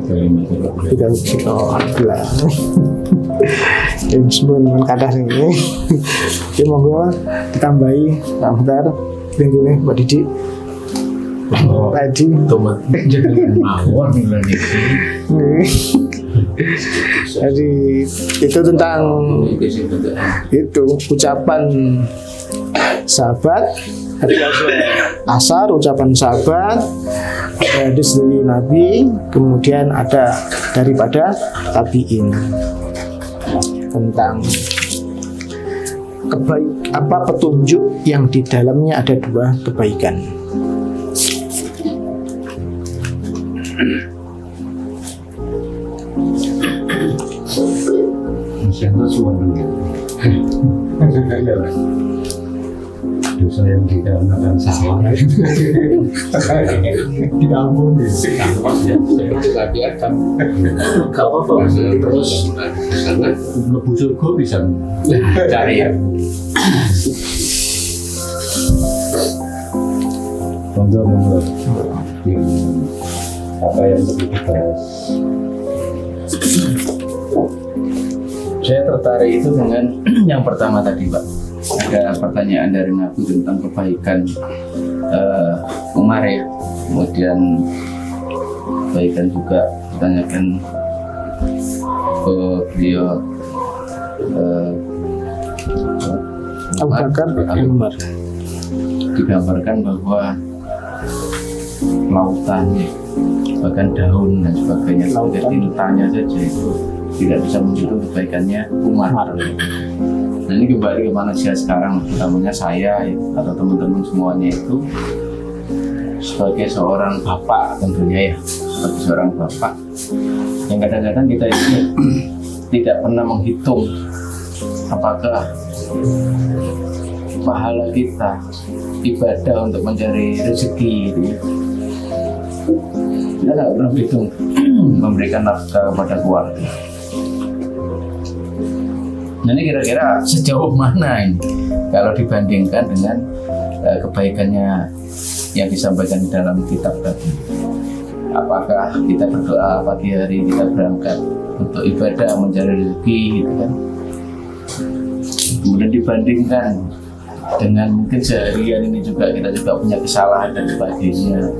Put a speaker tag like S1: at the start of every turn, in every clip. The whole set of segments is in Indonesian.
S1: Tidak kita alhamdulillah. Yang sebelum kata ini, ya monggo ditambahi bentar, pintunya Mbak Didi. Tadi
S2: tomat jangan mawon lagi.
S1: Jadi itu tentang itu ucapan sahabat, asar ucapan sahabat, hadis dari Nabi, kemudian ada daripada tabiin tentang petunjuk yang di dalamnya ada dua kebaikan.
S2: Masyaallah semuanya. Dosa yang dikarenakan salah diampuni. Tapi akan kalau terus sangat lebu surga bisa cari ya. Monggo apa yang lebih dibahas.
S3: Saya tertarik itu dengan yang pertama tadi, Pak. Ada pertanyaan dari Nabi tentang kebaikan Umar ya. Kemudian kebaikan juga ditanyakan ke beliau
S1: Abu Bakar dan Umar.
S3: Digambarkan bahwa lautan, bahkan daun dan sebagainya, jadi tanya saja itu tidak bisa menghitung kebaikannya Umar. Nah ini kembali ke manusia sekarang, utamanya saya ya, atau teman-teman semuanya itu sebagai seorang bapak tentunya ya, sebagai seorang bapak yang kadang-kadang kita ini tidak pernah menghitung apakah pahala kita ibadah untuk mencari rezeki gitu ya. Kita tidak pernah hitung memberikan nafkah kepada keluarga. Nah ini kira-kira sejauh mana ini kalau dibandingkan dengan kebaikannya yang disampaikan di dalam kitab tadi. Apakah kita berdoa pagi hari, kita berangkat untuk ibadah mencari rezeki gitu kan, kemudian dibandingkan dengan mungkin seharian ini juga kita juga punya kesalahan dan sebagainya.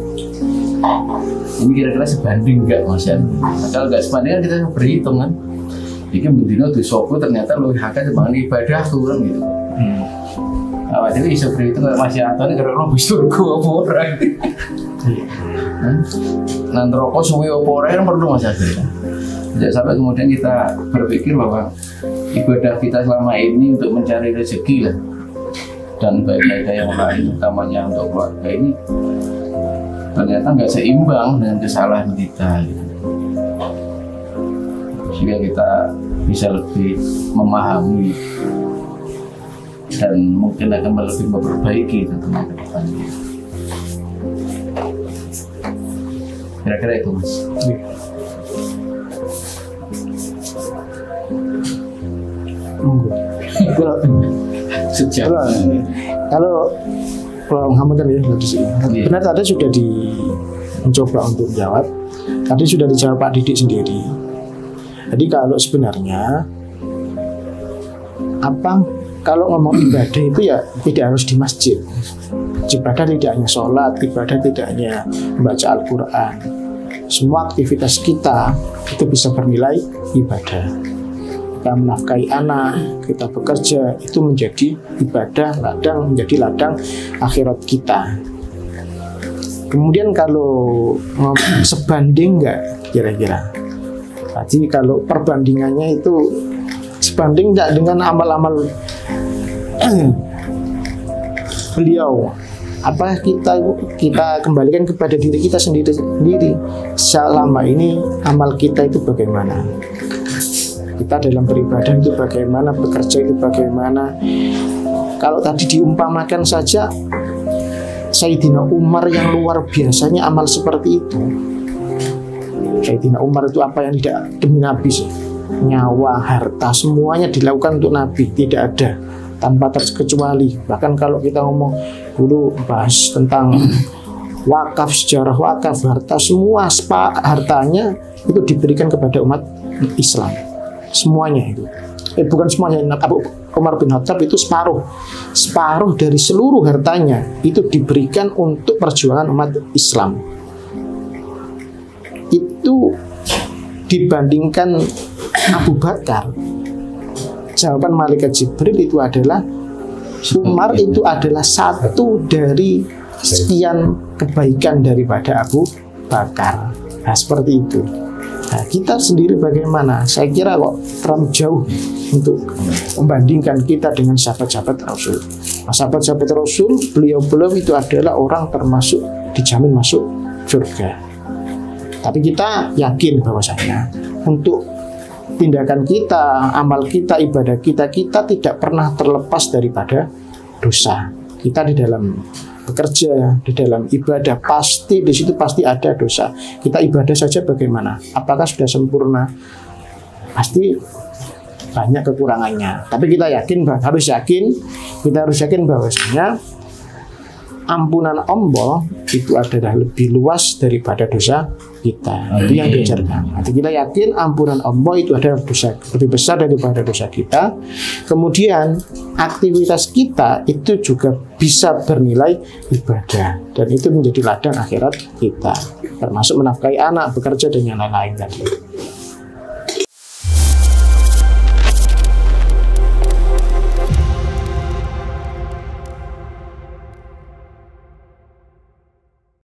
S3: Ini kira-kira sebanding nggak Mas Yan? Nah, kalau nggak sebanding kan kita berhitung kan. Jadi bendino di sopo ternyata lu haknya sebangun ibadah kurang gitu. Nah, jadi bisa berhitung Mas Yanto ini kalau lebih surga apa orang. Nanti rokok suwi apa orang kan perlu Mas Yanto. Jadi sampai kemudian kita berpikir bahwa ibadah kita selama ini untuk mencari rezeki lah dan ibadah yang lain utamanya untuk keluarga ini ternyata nggak seimbang dengan kesalahan kita gitu. Sehingga kita bisa lebih memahami dan mungkin akan lebih memperbaiki tentunya ke depannya. Kira-kira itu Mas.
S1: Sejak kalau Muhammad ya benar tadi sudah mencoba untuk menjawab. Tadi sudah dijawab Pak Didik sendiri. Jadi kalau sebenarnya kalau ngomong ibadah itu ya tidak harus di masjid. Ibadah tidak hanya sholat, ibadah tidak hanya membaca Al-Quran. Semua aktivitas kita itu bisa bernilai ibadah. Kita menafkahi anak, kita bekerja, itu menjadi ibadah, menjadi ladang akhirat kita. Kemudian kalau sebanding nggak kira-kira? Jadi kalau perbandingannya itu sebanding nggak dengan amal-amal beliau? Apa kita kembalikan kepada diri kita sendiri selama ini amal kita itu bagaimana? Kita dalam beribadah itu bagaimana, bekerja itu bagaimana? Kalau tadi diumpamakan saja Sayyidina Umar yang luar biasanya amal seperti itu. Sayyidina Umar itu apa yang tidak demi Nabi sih? Nyawa, harta, semuanya dilakukan untuk Nabi, tidak ada tanpa terkecuali. Bahkan kalau kita ngomong dulu bahas tentang wakaf, sejarah wakaf, harta semua hartanya itu diberikan kepada umat Islam. Semuanya itu. Bukan semuanya, Abu Umar bin Khattab itu separuh dari seluruh hartanya itu diberikan untuk perjuangan umat Islam. Itu dibandingkan Abu Bakar, jawaban malaikat Jibril itu adalah Umar itu adalah satu dari sekian kebaikan daripada Abu Bakar. Nah, seperti itu. Nah, kita sendiri bagaimana? Saya kira kok terlalu jauh untuk membandingkan kita dengan sahabat-sahabat Rasul. Nah, sahabat-sahabat Rasul, beliau-beliau itu adalah orang termasuk dijamin masuk surga. Tapi kita yakin bahwasanya untuk tindakan kita, amal kita, ibadah kita, kita tidak pernah terlepas daripada dosa. Kita di dalam bekerja, di dalam ibadah, pasti di situ pasti ada dosa. Kita ibadah saja bagaimana? Apakah sudah sempurna? Pasti banyak kekurangannya. Tapi kita harus yakin bahwasanya ampunan Allah itu adalah lebih luas daripada dosa kita. Itu yang diajarkan. Nanti kita yakin ampunan Allah itu adalah dosa lebih besar daripada dosa kita. Kemudian aktivitas kita itu juga bisa bernilai ibadah, dan itu menjadi ladang akhirat kita, termasuk menafkahi anak, bekerja, dan yang lain-lain tadi.